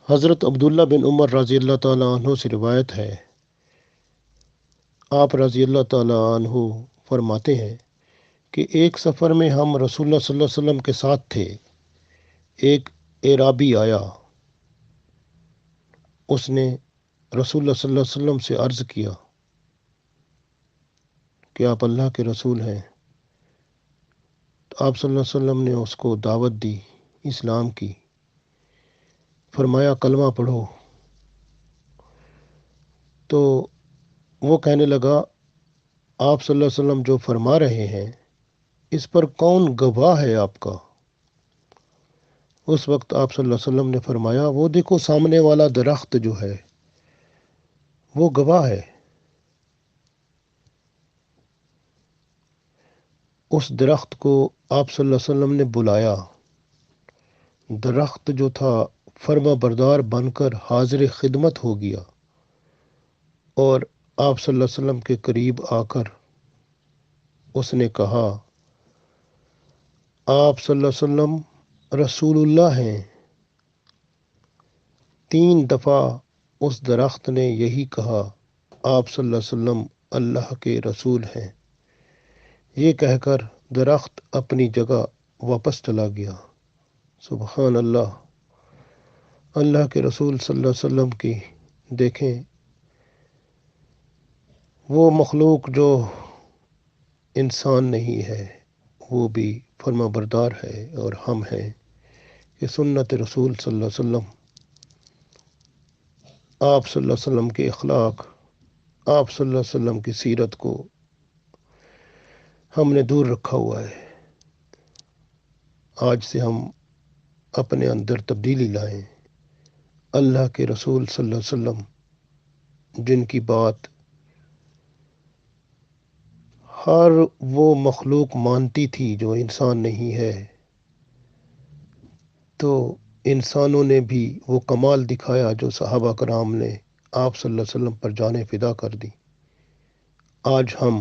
حضرت عبداللہ بن عمر رضی اللہ تعالیٰ عنہ سے روایت ہے، آپ رضی اللہ تعالیٰ عنہ فرماتے ہیں کہ ایک سفر میں ہم رسول اللہ صلی اللہ علیہ وسلم کے ساتھ تھے۔ ایک اعرابی آیا، اس نے رسول اللہ صلی اللہ علیہ وسلم سے عرض کیا کہ آپ اللہ کے رسول ہیں۔ تو آپ صلی اللہ علیہ وسلم نے اس کو دعوت دی اسلام کی، فرمایا کلمہ پڑھو۔ تو وہ کہنے لگا، آپ صلی اللہ علیہ وسلم جو فرما رہے ہیں اس پر کون گواہ ہے آپ کا؟ اس وقت آپ صلی اللہ علیہ وسلم نے فرمایا، وہ دیکھو سامنے والا درخت جو ہے وہ گواہ ہے۔ اس درخت کو آپ صلی اللہ علیہ وسلم نے بلایا۔ درخت جو تھا فرما بردار بن کر حاضر خدمت ہو گیا اور آپ صلی اللہ علیہ وسلم کے قریب آ کر اس نے کہا، آپ صلی اللہ علیہ وسلم رسول اللہ ہیں۔ 3 دفعہ اس درخت نے یہی کہا، آپ صلی اللہ علیہ وسلم اللہ کے رسول ہیں۔ یہ کہہ کر درخت اپنی جگہ واپس چلا گیا۔ سبحان اللہ! اللہ کے رسول صلی اللہ علیہ وسلم کی دیکھیں وہ مخلوق جو انسان نہیں ہے وہ بھی فرما بردار ہے، اور ہم ہیں کہ سنت رسول صلی اللہ علیہ وسلم، آپ صلی اللہ علیہ وسلم کے اخلاق، آپ صلی اللہ علیہ وسلم کی سیرت کو ہم نے دور رکھا ہوا ہے۔ آج سے ہم اپنے اندر تبدیلی لائیں۔ اللہ کے رسول صلی اللہ علیہ وسلم جن کی بات ہر وہ مخلوق مانتی تھی جو انسان نہیں ہے، تو انسانوں نے بھی وہ کمال دکھایا جو صحابہ کرام نے آپ صلی اللہ علیہ وسلم پر جانیں فدا کر دی۔ آج ہم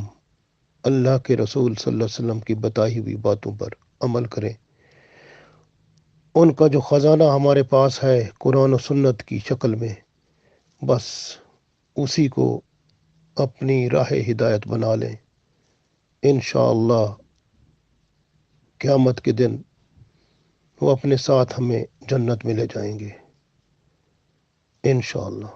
اللہ کے رسول صلی اللہ علیہ وسلم کی بتائی ہوئی باتوں پر عمل کریں۔ ان کا جو خزانہ ہمارے پاس ہے قرآن و سنت کی شکل میں، بس اسی کو اپنی راہ ہدایت بنا لیں۔ انشاءاللہ قیامت کے دن وہ اپنے ساتھ ہمیں جنت میں لے جائیں گے، انشاءاللہ۔